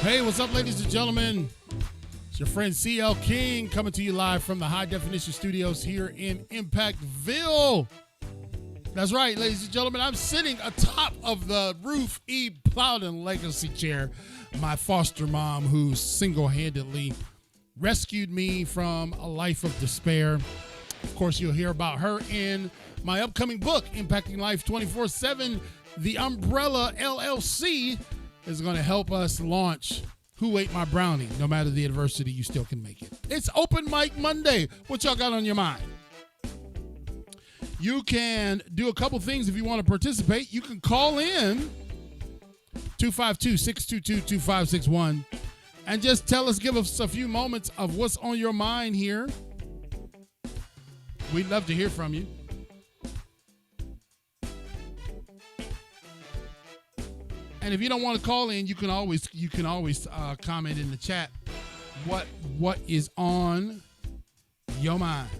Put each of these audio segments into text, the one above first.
Hey, what's up, ladies and gentlemen? It's your friend CL King coming to you live from the High Definition Studios here in Impactville. That's right, ladies and gentlemen. I'm sitting atop of the Ruth E. Plowden legacy chair. My foster mom, who single-handedly rescued me from a life of despair. Of course, you'll hear about her in my upcoming book, Impacting Life 24/7. The Umbrella LLC is going to help us launch Who Ate My Brownie? No matter the adversity, you still can make it. It's Open Mic Monday. What y'all got on your mind? You can do a couple things if you want to participate. You can call in 252-622-2561 and just give us a few moments of what's on your mind here. We'd love to hear from you. And if you don't want to call in, you can always comment in the chat what is on your mind.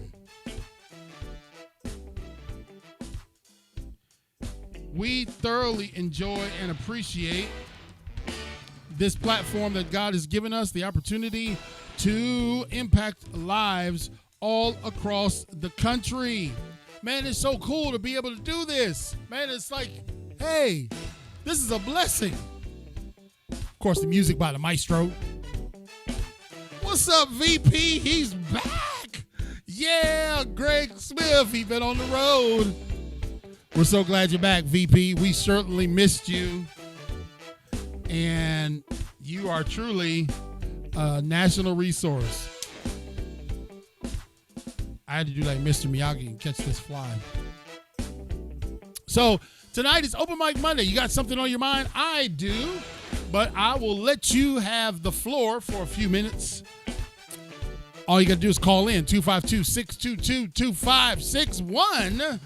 We thoroughly enjoy and appreciate this platform that God has given us, the opportunity to impact lives all across the country. Man, it's so cool to be able to do this. Man, it's like, hey, this is a blessing. Of course, the music by the maestro. What's up, VP? He's back. Yeah, Greg Smith. He's been on the road. We're so glad you're back, VP. We certainly missed you. And you are truly a national resource. I had to do like Mr. Miyagi and catch this fly. So tonight is Open Mic Monday. You got something on your mind? I do, but I will let you have the floor for a few minutes. All you got to do is call in 252-622-2561,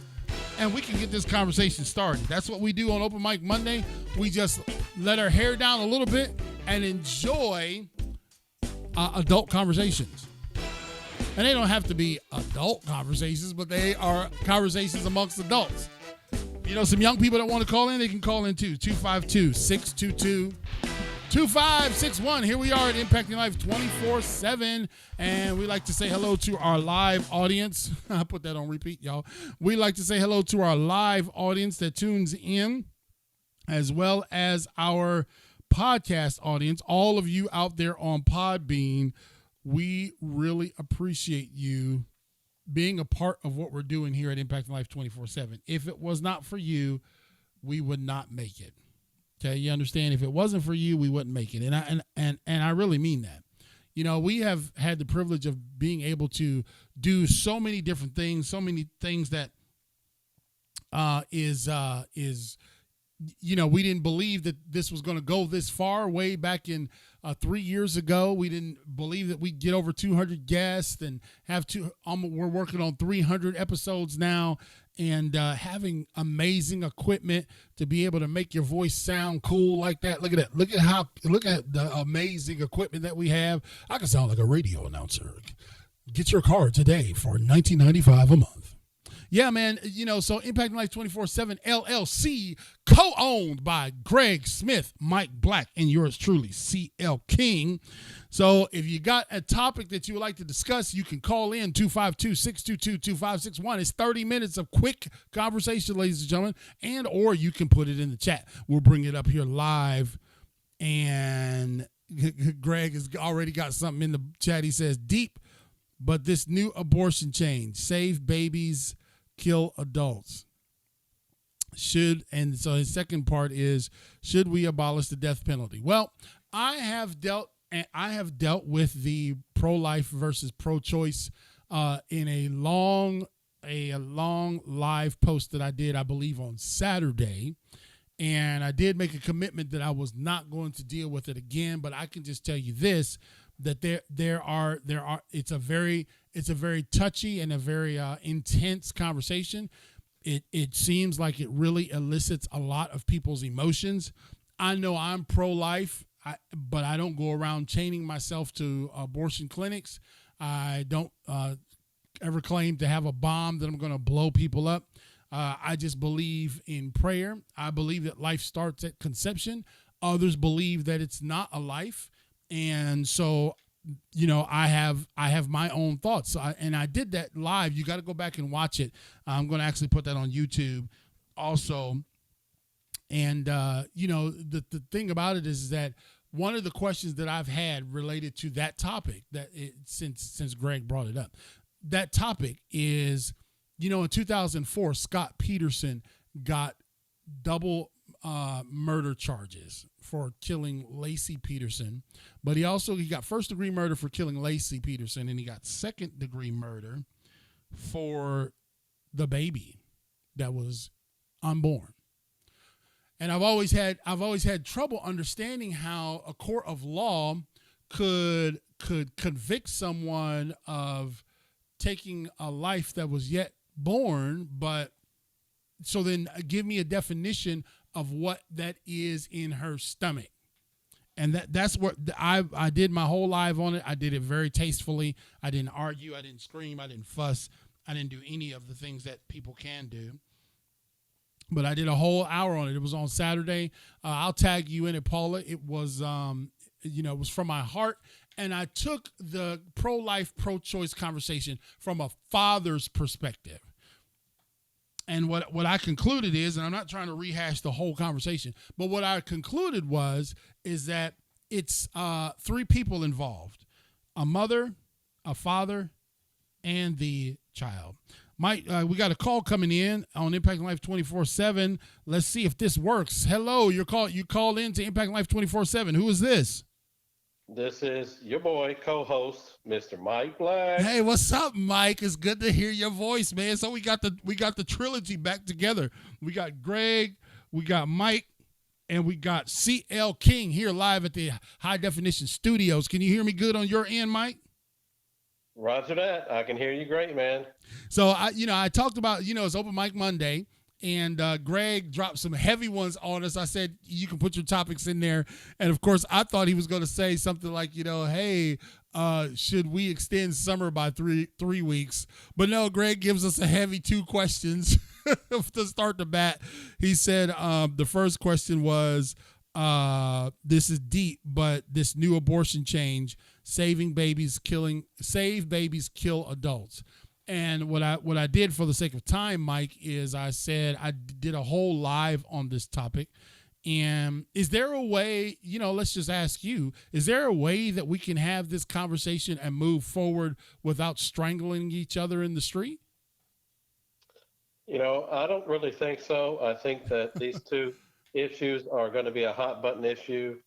and we can get this conversation started. That's what we do on Open Mic Monday. We just let our hair down a little bit and enjoy adult conversations. And they don't have to be adult conversations, but they are conversations amongst adults. You know, some young people that want to call in, they can call in too. 252-622-2561. Here we are at Impacting Life 24/7. And we like to say hello to our live audience. I put that on repeat, y'all. We like to say hello to our live audience that tunes in, as well as our podcast audience. All of you out there on Podbean, we really appreciate you being a part of what we're doing here at Impacting Life 24/7. If it was not for you, we would not make it. Okay, you understand? If it wasn't for you, we wouldn't make it. And I really mean that. You know, we have had the privilege of being able to do so many different things, so many things that you know, we didn't believe that this was going to go this far way back in 3 years ago. We didn't believe that we'd get over 200 guests and we're working on 300 episodes now, and having amazing equipment to be able to make your voice sound cool like that. Look at that. Look at the amazing equipment that we have. I can sound like a radio announcer. Get your card today for $19.95 a month. Yeah, man, you know, so Impacting Life 24/7 LLC, co-owned by Greg Smith, Mike Black, and yours truly, CL King. So if you got a topic that you would like to discuss, you can call in 252-622-2561. It's 30 minutes of quick conversation, ladies and gentlemen, or you can put it in the chat. We'll bring it up here live. And Greg has already got something in the chat. He says, deep, but this new abortion change, save babies, kill adults. And so his second part is, should we abolish the death penalty? Well, I have dealt with the pro-life versus pro-choice in a long live post that I did, I believe, on Saturday. And I did make a commitment that I was not going to deal with it again, but I can just tell you this, that it's a very touchy and a very intense conversation. It seems like it really elicits a lot of people's emotions. I know I'm pro-life, but I don't go around chaining myself to abortion clinics. I don't ever claim to have a bomb that I'm going to blow people up. I just believe in prayer. I believe that life starts at conception. Others believe that it's not a life. And so, I have my own thoughts. And I did that live. You got to go back and watch it. I'm going to actually put that on YouTube also. And, the thing about it is that one of the questions that I've had related to that topic since Greg brought it up, that topic is, in 2004, Scott Peterson got double murder charges for killing Lacey Peterson, but he got first-degree murder for killing Lacey Peterson, and he got second-degree murder for the baby that was unborn. And I've always had trouble understanding how a court of law could convict someone of taking a life that was yet born, but so then give me a definition of what that is in her stomach. And that's what I did my whole live on it. I did it very tastefully. I didn't argue. I didn't scream. I didn't fuss. I didn't do any of the things that people can do. But I did a whole hour on it. It was on Saturday. I'll tag you in it, Paula. It was, it was from my heart. And I took the pro-life, pro-choice conversation from a father's perspective. And what I concluded is, and I'm not trying to rehash the whole conversation, but what I concluded is that it's three people involved: a mother, a father, and the child. Mike, we got a call coming in on Impact Life 24/7. Let's see if this works. Hello, you called in to Impact Life 24/7. Who is this? This is your boy, co-host, Mr. Mike Black. Hey, what's up, Mike? It's good to hear your voice, man. So we got the trilogy back together. We got Greg, we got Mike, and we got CL King here live at the High Definition Studios. Can you hear me good on your end, Mike? Roger that. I can hear you great, man. So I talked about, it's Open Mic Monday, and Greg dropped some heavy ones on us. I said, you can put your topics in there. And of course, I thought he was going to say something like, hey, should we extend summer by three weeks? But no, Greg gives us a heavy 2 questions to start the bat. He said the first question was, this is deep, but this new abortion change, save babies, kill adults. And what I did for the sake of time, Mike, is I said I did a whole live on this topic. And is there a way, let's just ask you, is there a way that we can have this conversation and move forward without strangling each other in the street? I don't really think so. I think that these two issues are going to be a hot button issue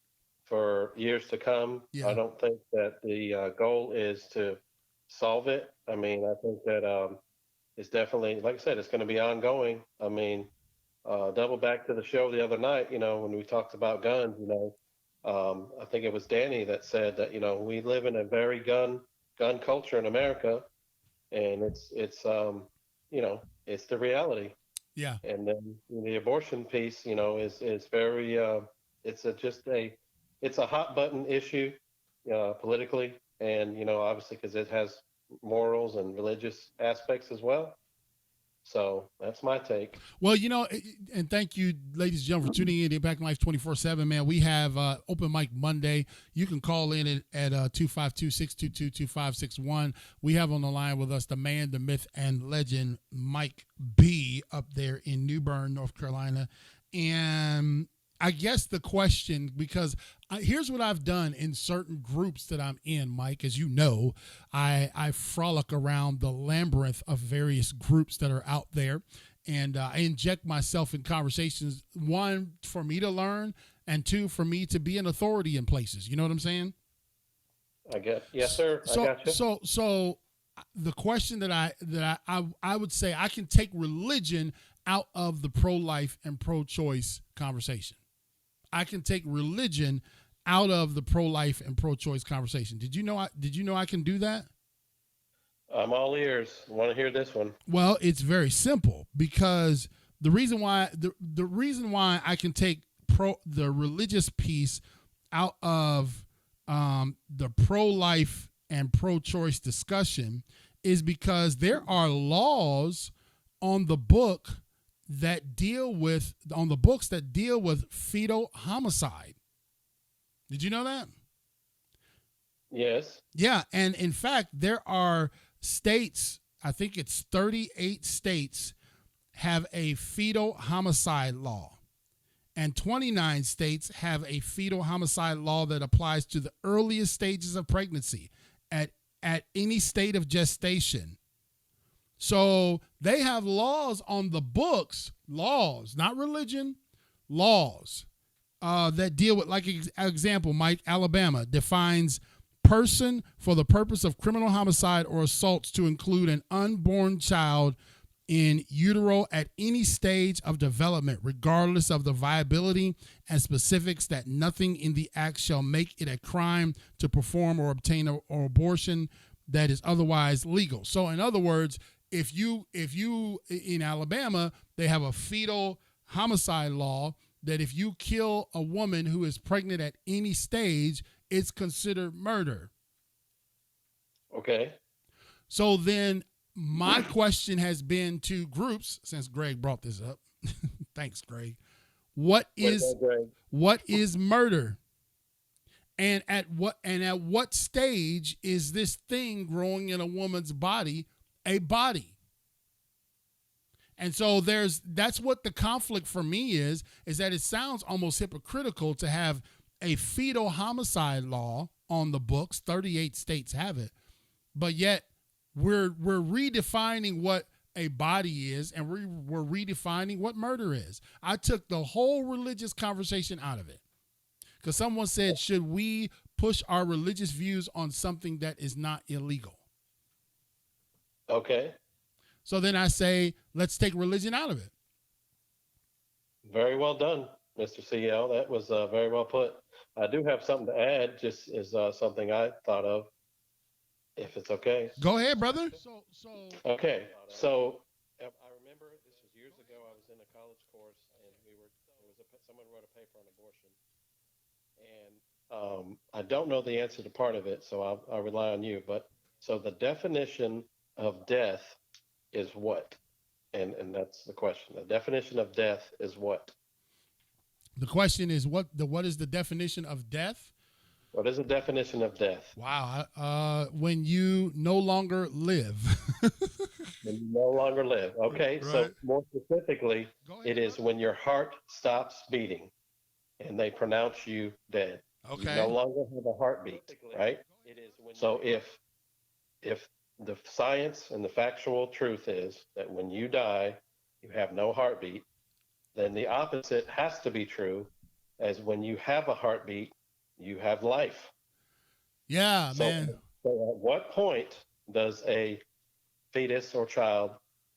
for years to come. Yeah. I don't think that the goal is to solve it. I mean, I think that it's definitely, like I said, it's going to be ongoing. I mean, double back to the show the other night, when we talked about guns, I think it was Danny that said that, we live in a very gun culture in America, and it's it's the reality. Yeah. And then the abortion piece, is very, it's a hot button issue politically, and, obviously because it has morals and religious aspects as well. So that's my take. Well, and thank you, ladies and gentlemen, for tuning in to Impact Life 24/7, man. We have Open Mic Monday. You can call in at 252-622-2561. We have on the line with us the man, the myth, and legend, Mike B, up there in New Bern, North Carolina. And I guess the question, because here's what I've done in certain groups that I'm in, Mike. As you know, I frolic around the labyrinth of various groups that are out there, and I inject myself in conversations, 1, for me to learn, and 2, for me to be an authority in places. You know what I'm saying? I guess. Yes, sir. I got you. So the question that I would say, I can take religion out of the pro-life and pro-choice conversation. I can take religion out of the pro-life and pro-choice conversation. Did you know I can do that? I'm all ears. I want to hear this one. Well, it's very simple, because the reason why I can take the religious piece out of the pro-life and pro-choice discussion is because there are laws on the books that deal with fetal homicide. Did you know that? Yes. Yeah, and in fact, there are states, I think it's 38 states, have a fetal homicide law. And 29 states have a fetal homicide law that applies to the earliest stages of pregnancy at any state of gestation. So they have laws on the books, laws, not religion, laws that deal with, like example, Mike, Alabama defines person for the purpose of criminal homicide or assaults to include an unborn child in utero at any stage of development, regardless of the viability and specifics, that nothing in the act shall make it a crime to perform or obtain or abortion that is otherwise legal. So in other words, if you in Alabama, they have a fetal homicide law that if you kill a woman who is pregnant at any stage, it's considered murder. Okay. So then my question has been to groups, since Greg brought this up. Thanks, Greg. What is murder? And at what stage is this thing growing in a woman's body a body? And so that's what the conflict for me is that it sounds almost hypocritical to have a fetal homicide law on the books. 38 states have it, but yet we're redefining what a body is, and we're redefining what murder is. I took the whole religious conversation out of it because someone said, should we push our religious views on something that is not illegal? Okay. So then I say, let's take religion out of it. Very well done, Mr. CL. That was very well put. I do have something to add, just as something I thought of, if it's okay. Go ahead, brother. Okay. So I remember this was years ago. I was in a college course, and someone wrote a paper on abortion, and I don't know the answer to part of it, so I'll rely on you. But so the definition of death is what? And that's the question. The definition of death is what? The question is what is the definition of death? What is the definition of death? Wow. When you no longer live. When you no longer live. Okay. Right. So more specifically, it is when your heart stops beating and they pronounce you dead. Okay. You no longer have a heartbeat, right? So if the science and the factual truth is that when you die, you have no heartbeat, then the opposite has to be true, as when you have a heartbeat, you have life. Yeah, man. So at what point does a fetus or child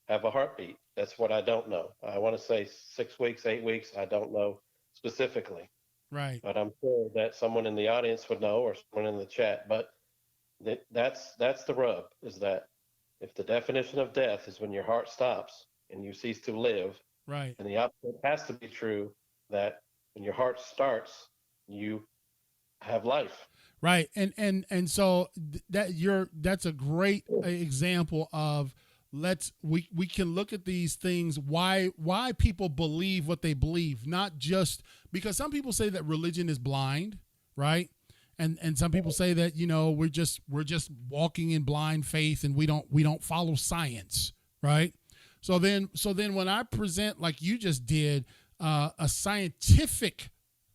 have a heartbeat? That's what I don't know. I want to say 6 weeks, 8 weeks. I don't know specifically. Right. But I'm sure that someone in the audience would know, or someone in the chat. But that's the rub, is that if the definition of death is when your heart stops and you cease to live, right, and the opposite has to be true, that when your heart starts, you have life. Right. And so that's a great example of we can look at these things, why people believe what they believe, not just because some people say that religion is blind, right? And some people say that, we're just walking in blind faith and we don't follow science, right? So then when I present, like you just did, a scientific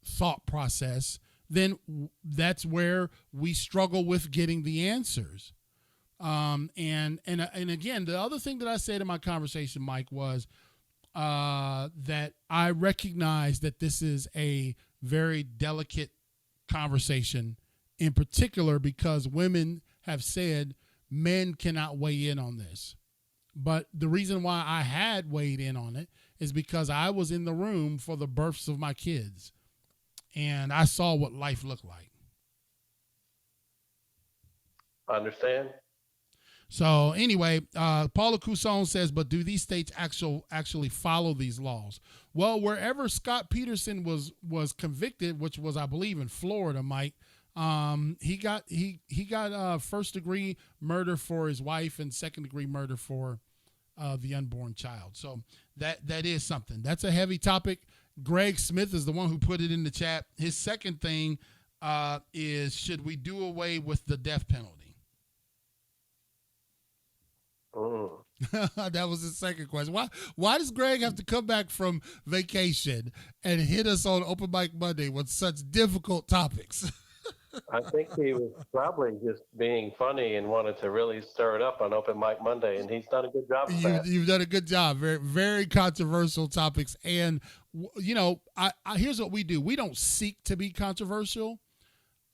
thought process, then that's where we struggle with getting the answers. And again, the other thing that I said in my conversation, Mike, was that I recognize that this is a very delicate conversation, in particular because women have said men cannot weigh in on this. But the reason why I had weighed in on it is because I was in the room for the births of my kids, and I saw what life looked like. I understand. So anyway, Paula Cousson says, but do these states actually follow these laws? Well, wherever Scott Peterson was convicted, which was, I believe, in Florida, Mike, he got first degree murder for his wife and second degree murder for the unborn child. So that is something. That's a heavy topic. Greg Smith is the one who put it in the chat. His second thing is, should we do away with the death penalty? Mm. That was the second question. Why does Greg have to come back from vacation and hit us on Open Mic Monday with such difficult topics? I think he was probably just being funny and wanted to really stir it up on Open Mic Monday, and he's done a good job of that. You've done a good job. Very, very controversial topics. And, I here's what we do. We don't seek to be controversial,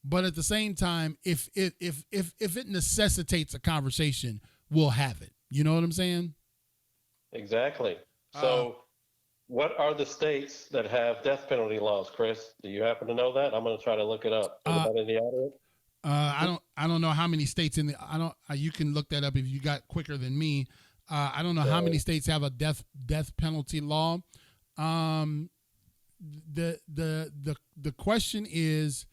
but at the same time, if it necessitates a conversation, we'll have it. You know what I'm saying? Exactly. So, what are the states that have death penalty laws, Chris? Do you happen to know that? I'm going to try to look it up. Anybody in the audience? I don't know how many states in the. I don't. You can look that up if you got quicker than me. I don't know how many states have a death penalty law. The question is,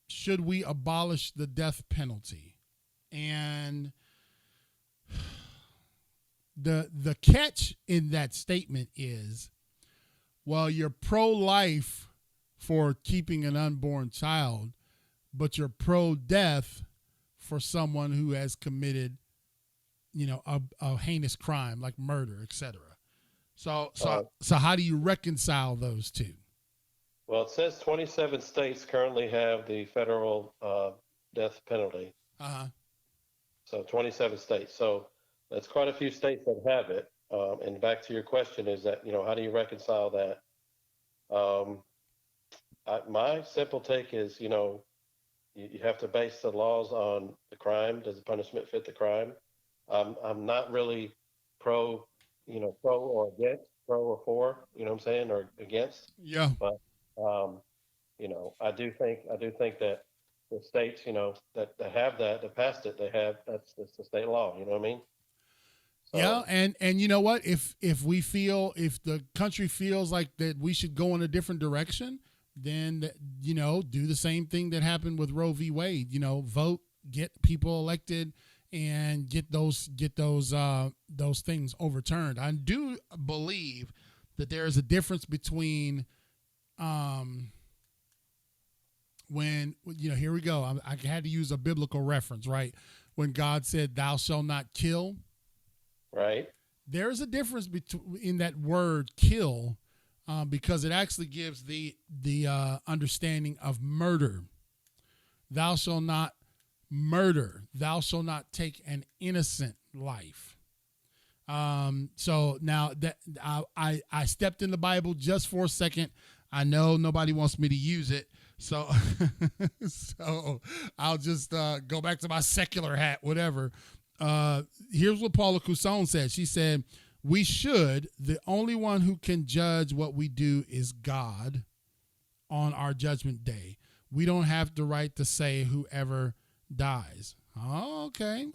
should we abolish the death penalty? And the catch in that statement is, well, you're pro-life for keeping an unborn child, but you're pro-death for someone who has committed, a heinous crime like murder, etc. So how do you reconcile those two? Well, it says 27 states currently have the federal death penalty. So 27 states. So that's quite a few states that have it. And back to your question is that, how do you reconcile that? My simple take is, you have to base the laws on the crime. Does the punishment fit the crime? I'm not really pro or against, pro or for, you know what I'm saying, or against. Yeah. But, I do think that the states, that have that passed it, that's the state law. You know what I mean? So, yeah, and you know what? If the country feels like that we should go in a different direction, then do the same thing that happened with Roe v. Wade. Vote, get people elected, and get those things overturned. I do believe that there is a difference between when here we go. I had to use a biblical reference, right? When God said, "Thou shalt not kill." Right. There is a difference in that word "kill," because it actually gives the understanding of murder. Thou shalt not murder. Thou shalt not take an innocent life. So now that I stepped in the Bible just for a second. I know nobody wants me to use it, so so I'll just go back to my secular hat, whatever. Here's what Paula Cusson said. She said, the only one who can judge what we do is God on our judgment day. We don't have the right to say whoever dies. Oh, okay.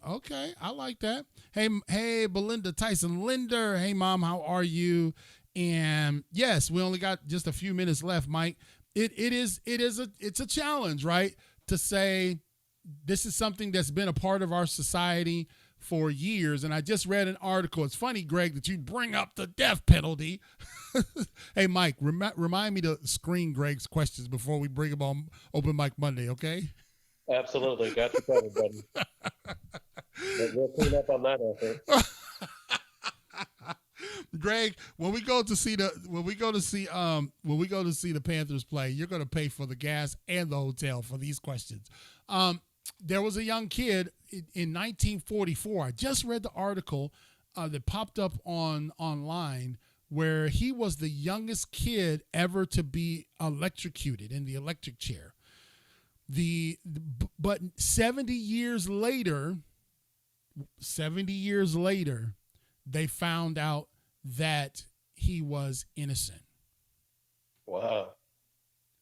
I like that. Hey, Belinda Tyson Linder. Hey, Mom, how are you? And yes, we only got just a few minutes left, Mike. It's a challenge, right? To say this is something that's been a part of our society for years. And I just read an article. It's funny, Greg, that you bring up the death penalty. Hey, Mike, remind me to screen Greg's questions before we bring him on Open Mic Monday, okay? Absolutely. Got you covered, buddy. We'll clean up on that effort. Greg, when we go to see the Panthers play, you're going to pay for the gas and the hotel for these questions. There was a young kid in 1944. I just read the article that popped up online where he was the youngest kid ever to be electrocuted in the electric chair. But 70 years later, they found out that he was innocent. Wow.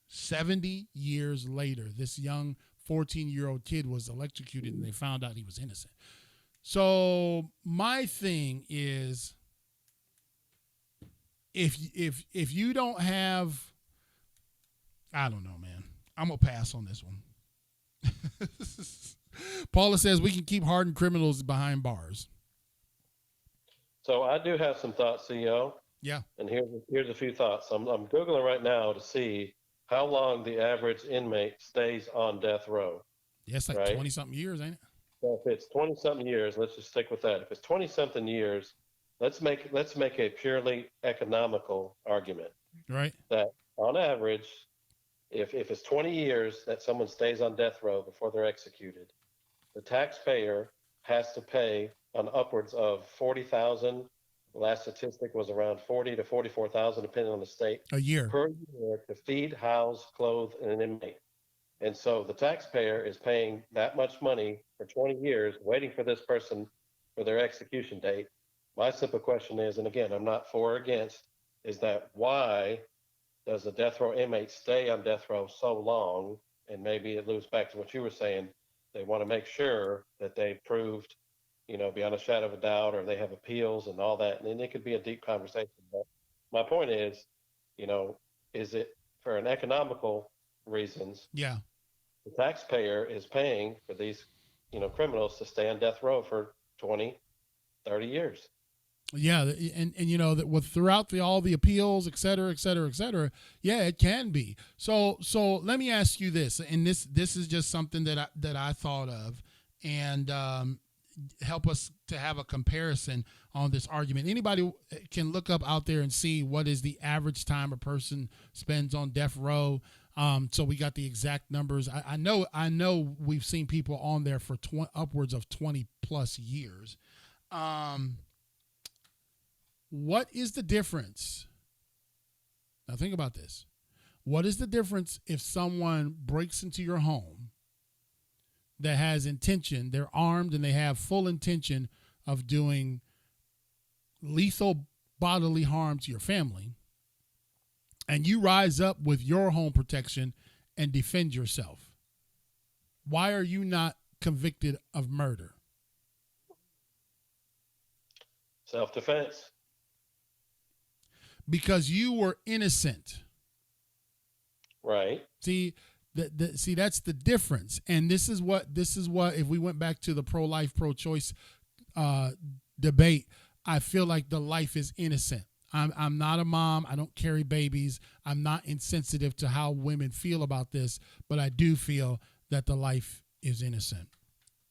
70 years later, this young 14-year-old kid was electrocuted and they found out he was innocent. So my thing is, if you don't have, I don't know, man. I'm going to pass on this one. Paula says we can keep hardened criminals behind bars. So I do have some thoughts, CEO. Yeah. And here's a few thoughts. I'm Googling right now to see how long the average inmate stays on death row, Yeah, it's like right? 20 something years, ain't it? So if it's 20 something years, let's just stick with that. If it's 20 something years, let's make a purely economical argument Right. that on average, if it's 20 years that someone stays on death row before they're executed, the taxpayer has to pay on upwards of 40,000. The last statistic was around 40 to 44,000, depending on the state, A year. per year to feed, house, clothe an inmate. And so the taxpayer is paying that much money for 20 years, waiting for this person for their execution date. My simple question is, and again, I'm not for or against, is that why does a death row inmate stay on death row so long? And maybe it loops back to what you were saying. They want to make sure that they've proved, beyond a shadow of a doubt, or they have appeals and all that. And then it could be a deep conversation. But my point is, you know, is it for an economical reasons? Yeah. The taxpayer is paying for these, criminals to stay on death row for 20, 30 years. Yeah, and you know that with throughout all the appeals, et cetera, et cetera, et cetera. Yeah, it can be. So let me ask you this, and this is just something that I thought of, and help us to have a comparison on this argument. Anybody can look up out there and see what is the average time a person spends on death row. So we got the exact numbers. I know we've seen people on there for upwards of 20 plus years. What is the difference? Now think about this. What is the difference if someone breaks into your home that has intention, they're armed and they have full intention of doing lethal bodily harm to your family, and you rise up with your home protection and defend yourself? Why are you not convicted of murder? Self-defense. Because you were innocent. Right. See, see that's the difference. And this is what if we went back to the pro-life, pro-choice debate, I feel like the life is innocent. I'm not a mom. I don't carry babies. I'm not insensitive to how women feel about this, but I do feel that the life is innocent.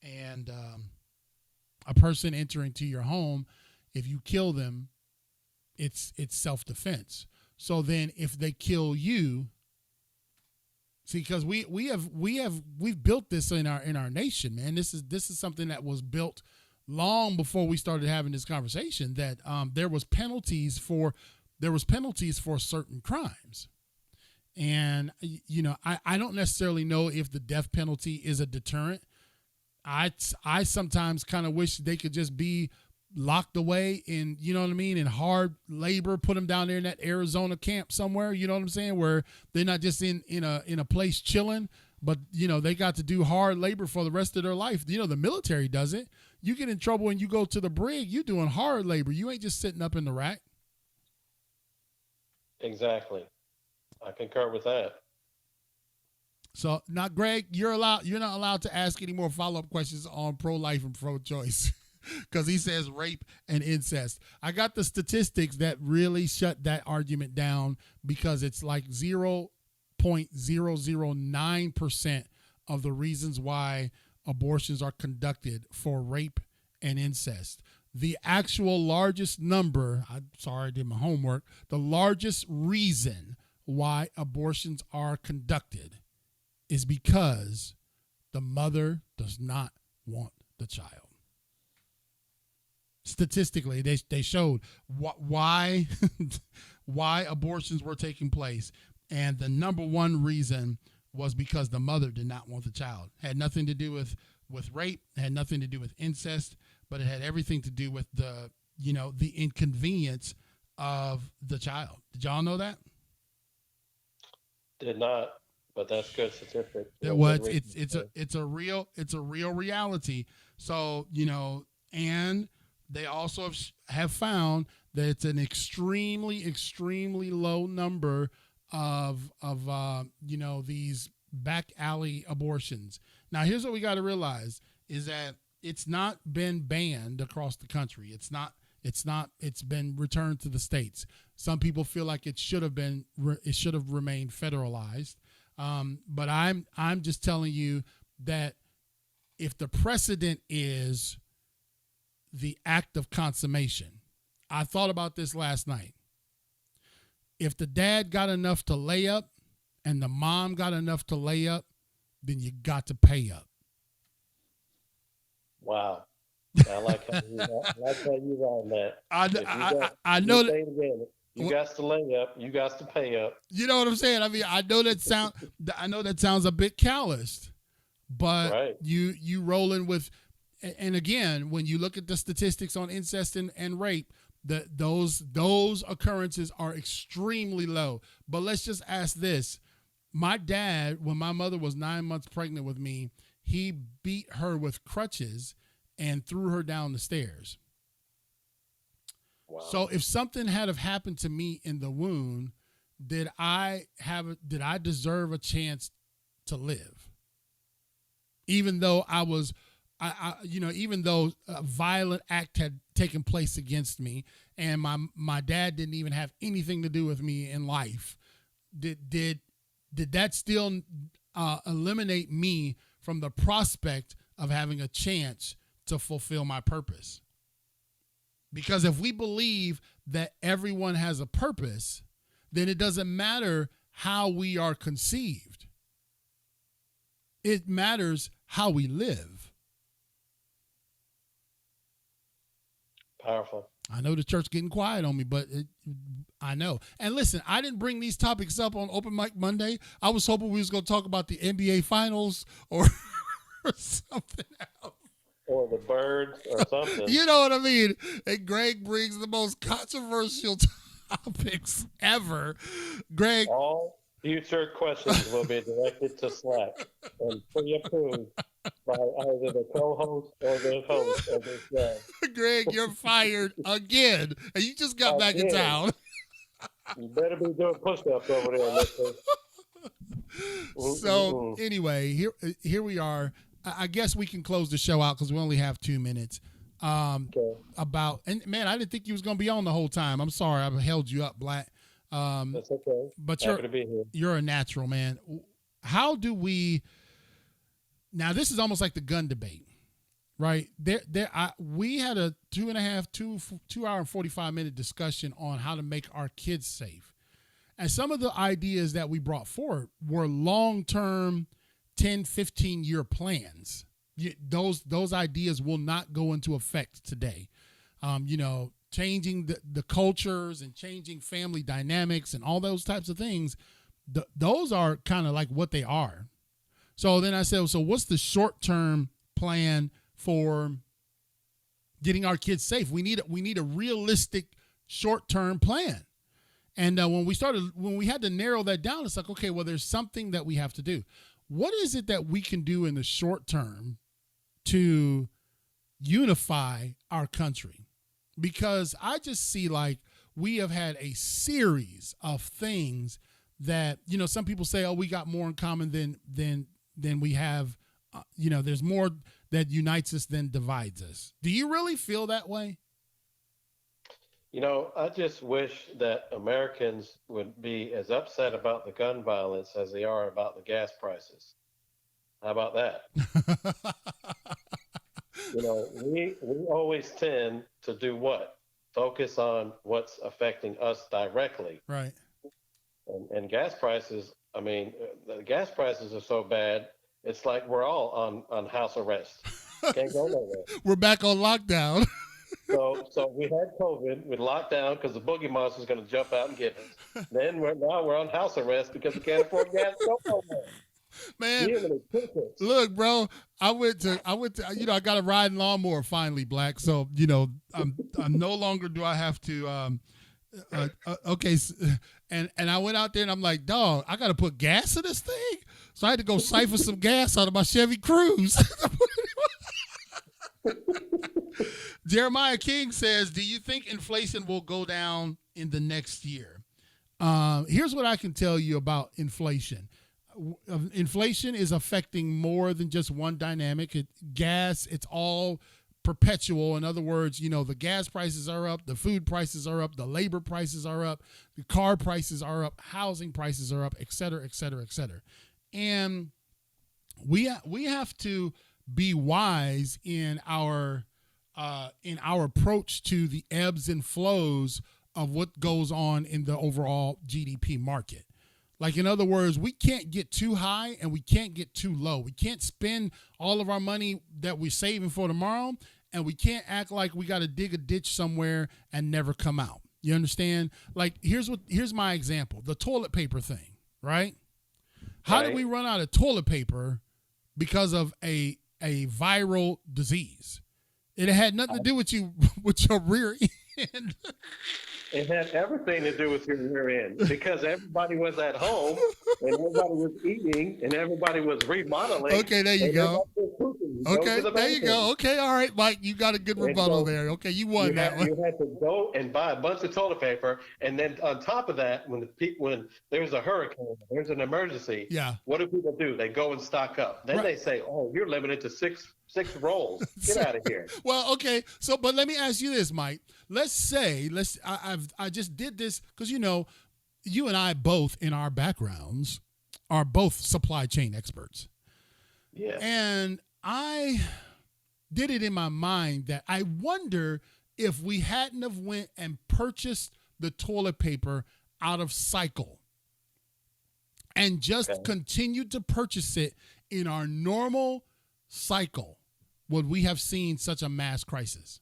And a person entering to your home, if you kill them, it's self-defense. So then if they kill you, see, because we've built this in our nation, man. This is something that was built long before we started having this conversation, that there was penalties for certain crimes. And I don't necessarily know if the death penalty is a deterrent. I sometimes kind of wish they could just be locked away in, you know what I mean, in hard labor, put them down there in that Arizona camp somewhere, you know what I'm saying, where they're not just in a place chilling, but they got to do hard labor for the rest of their life. The military does it. You get in trouble and you go to the brig, you doing hard labor. You ain't just sitting up in the rack. Exactly. I concur with that. So now, Greg, you're not allowed to ask any more follow-up questions on pro-life and pro-choice. Because he says rape and incest. I got the statistics that really shut that argument down, because it's like 0.009% of the reasons why abortions are conducted for rape and incest. The actual largest number, I'm sorry, I did my homework, the largest reason why abortions are conducted is because the mother does not want the child. Statistically, they showed why why abortions were taking place, and the number one reason was because the mother did not want the child. Had nothing to do with rape, had nothing to do with incest, but it had everything to do with the inconvenience of the child. Did y'all know that? Did not, but that's good statistic. It's a real reality. So and they also have found that it's an extremely low number of these back alley abortions. Now, here's what we got to realize is that it's not been banned across the country. It's not It's not. It's been returned to the states. Some people feel like it should have been. It should have remained federalized. But I'm just telling you that if the precedent is the act of consummation, I thought about this last night. If the dad got enough to lay up and the mom got enough to lay up, then you got to pay up. Wow. I like how you on that. I know that you got to lay up, you got to pay up. You know what I'm saying? I mean, I know that sounds a bit calloused, but right. you rolling with, and again, when you look at the statistics on incest and rape, those occurrences are extremely low. But let's just ask this. My dad, when my mother was 9 months pregnant with me, he beat her with crutches and threw her down the stairs. Wow. So if something had have happened to me in the womb, did I deserve a chance to live? Even though even though a violent act had taken place against me and my dad didn't even have anything to do with me in life, did that still eliminate me from the prospect of having a chance to fulfill my purpose? Because if we believe that everyone has a purpose, then it doesn't matter how we are conceived. It matters how we live. Powerful. I know the church getting quiet on me, but I know. And listen, I didn't bring these topics up on Open Mic Monday. I was hoping we was going to talk about the NBA Finals or something else. Or the birds or something. You know what I mean? And Greg brings the most controversial topics ever. Greg. All future questions will be directed to Slack and pre-approved by either the co-host or the host of this show. Greg, you're fired again. And you just got back in town. You better be doing push-ups over there, mister. So, anyway, here we are. I guess we can close the show out because we only have 2 minutes. Okay. And man, I didn't think you was going to be on the whole time. I'm sorry. I held you up, Black. That's okay. But Happy to be here. You're a natural, man. How do we, now this is almost like the gun debate, right? We had a 2 hour and 45-minute discussion on how to make our kids safe. And some of the ideas that we brought forward were long-term 10, 15-year plans. Those ideas will not go into effect today. Changing the cultures and changing family dynamics and all those types of things, those are kind of like what they are. So then I said, so what's the short-term plan for getting our kids safe? We need a realistic short-term plan. And when we had to narrow that down, it's like, okay, well, there's something that we have to do. What is it that we can do in the short term to unify our country? Because I just see like we have had a series of things that, some people say, oh, we got more in common than we have. There's more that unites us than divides us. Do you really feel that way? I just wish that Americans would be as upset about the gun violence as they are about the gas prices. How about that? We always tend to do what? Focus on what's affecting us directly. Right. And gas prices, the gas prices are so bad, it's like we're all on house arrest. Can't go nowhere. We're back on lockdown. So we had COVID, we locked down because the boogie monster is going to jump out and get us. Then we're on house arrest because we can't afford gas to go nowhere. Man, look, bro, I went to, I got a riding lawnmower finally, Black. So, I'm no longer do I have to, okay. And I went out there and I'm like, dog, I got to put gas in this thing. So I had to go siphon some gas out of my Chevy Cruze. Jeremiah King says, do you think inflation will go down in the next year? Here's what I can tell you about inflation. Inflation is affecting more than just one dynamic. Gas, it's all perpetual. In other words, the gas prices are up, the food prices are up, the labor prices are up, the car prices are up, housing prices are up, et cetera, et cetera, et cetera. And we have to be wise in our approach to the ebbs and flows of what goes on in the overall GDP market. Like, in other words, we can't get too high and we can't get too low. We can't spend all of our money that we're saving for tomorrow, and we can't act like we got to dig a ditch somewhere and never come out. You understand? Like, here's my example, the toilet paper thing, right? How did we run out of toilet paper because of a viral disease? It had nothing to do with your rear end. It had everything to do with your rear end, because everybody was at home and everybody was eating and everybody was remodeling. Okay, there you go. Okay, there you go. Okay, all right, Mike, you got a good rebuttal there. Okay, you won that one. You had to go and buy a bunch of toilet paper, and then on top of that, when there's a hurricane, there's an emergency. Yeah. What do people do? They go and stock up. Then they say, "Oh, you're limited to six rolls. Get out of here." Well, okay. So, but let me ask you this, Mike. Let's say I just did this because you and I both in our backgrounds are both supply chain experts. Yeah. And I did it in my mind that I wonder if we hadn't have went and purchased the toilet paper out of cycle and just continued to purchase it in our normal cycle, would we have seen such a mass crisis?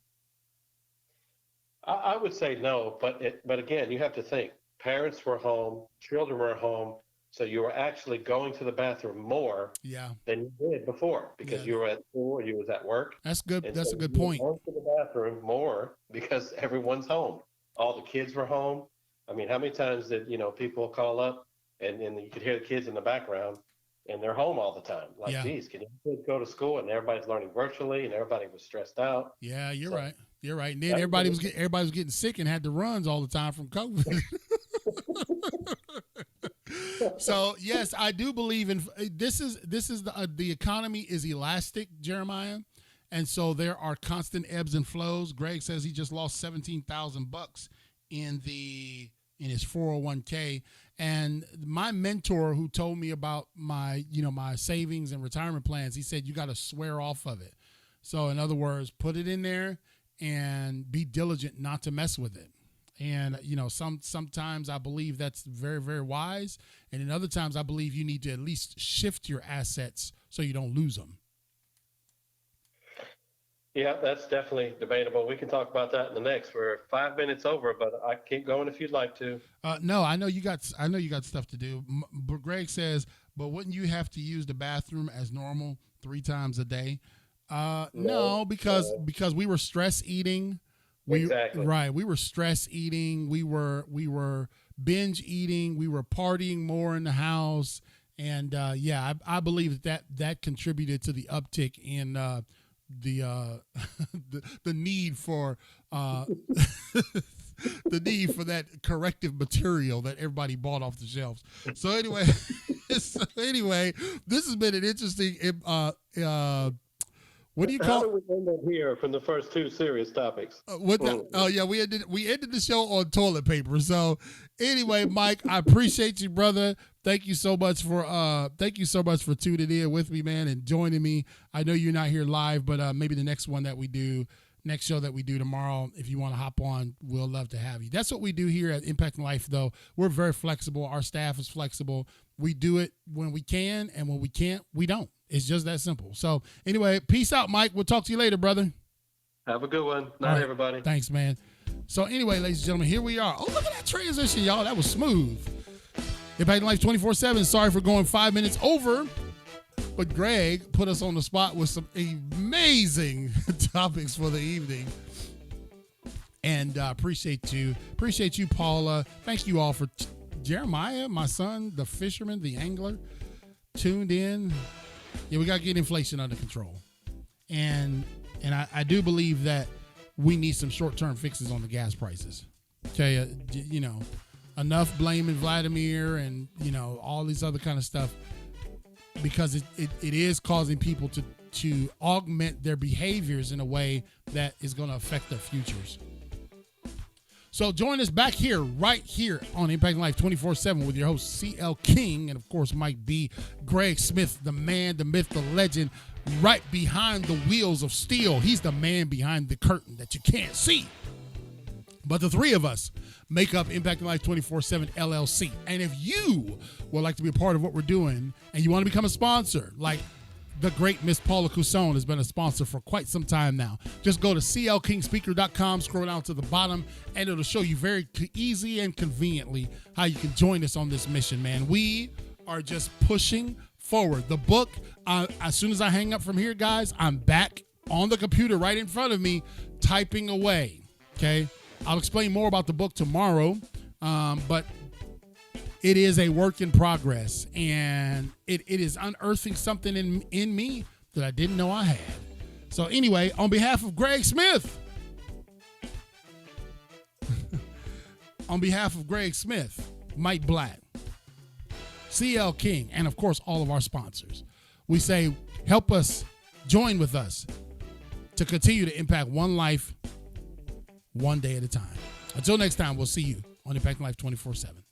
I would say no, but again, you have to think. Parents were home, children were home, so you were actually going to the bathroom more than you did before, because you were at school or you was at work. That's good. And that's so a good you were point. going to the bathroom more because everyone's home. All the kids were home. I mean, how many times did people call up and you could hear the kids in the background, and they're home all the time. Like, geez, can you go to school? And everybody's learning virtually, and everybody was stressed out. Yeah, you're right. You're right. And then everybody was getting sick and had the runs all the time from COVID. So yes, I do believe in this. Is the economy is elastic, Jeremiah, and so there are constant ebbs and flows. Greg says he just lost $17,000 in his 401k. And my mentor, who told me about my savings and retirement plans, he said, you got to swear off of it. So in other words, put it in there and be diligent not to mess with it. And, sometimes I believe that's very, very wise. And in other times, I believe you need to at least shift your assets so you don't lose them. Yeah, that's definitely debatable. We can talk about that in the next. We're 5 minutes over, but I keep going if you'd like to. No, I know you got stuff to do. But Greg says, but wouldn't you have to use the bathroom as normal 3 times a day? No, because we were stress eating. Exactly. Right. We were stress eating. We were binge eating. We were partying more in the house. And I believe that contributed to the uptick in the need for the need for that corrective material that everybody bought off the shelves. So anyway, this has been an interesting what do you call? How do we end up here from the first 2 serious topics? We ended the show on toilet paper. So anyway, Mike, I appreciate you, brother. Thank you so much for tuning in with me, man, and joining me. I know you're not here live, but maybe the next show that we do tomorrow, if you want to hop on, we'll love to have you. That's what we do here at Impacting Life, though. We're very flexible. Our staff is flexible. We do it when we can, and when we can't, we don't. It's just that simple. So anyway, peace out, Mike. We'll talk to you later, brother. Have a good one. Night, everybody. Thanks, man. So anyway, ladies and gentlemen, here we are. Oh, look at that transition, y'all. That was smooth. Impacting Life 24/7. Sorry for going 5 minutes over, but Greg put us on the spot with some amazing topics for the evening. And appreciate you, Paula. Thank you all for Jeremiah, my son, the fisherman, the angler, tuned in. Yeah, we got to get inflation under control. And I do believe that we need some short-term fixes on the gas prices. Okay, enough blaming Vladimir and, all these other kind of stuff, because it is causing people to augment their behaviors in a way that is going to affect their futures. So join us back here, right here on Impacting Life 24/7 with your host, CL King, and of course, Mike B. Greg Smith, the man, the myth, the legend, right behind the wheels of steel. He's the man behind the curtain that you can't see. But the three of us make up Impacting Life 24/7 LLC. And if you would like to be a part of what we're doing and you want to become a sponsor, like the great Miss Paula Cusone has been a sponsor for quite some time now, just go to clkingspeaker.com, scroll down to the bottom, and it'll show you very easy and conveniently how you can join us on this mission, man. We are just pushing forward. The book, as soon as I hang up from here, guys, I'm back on the computer right in front of me, typing away, okay? I'll explain more about the book tomorrow, but it is a work in progress, and it is unearthing something in me that I didn't know I had. So anyway, on behalf of Greg Smith, Mike Black, CL King, and of course, all of our sponsors, we say, help us, join with us to continue to impact one life, one day at a time. Until next time, we'll see you on Impacting Life 24/7.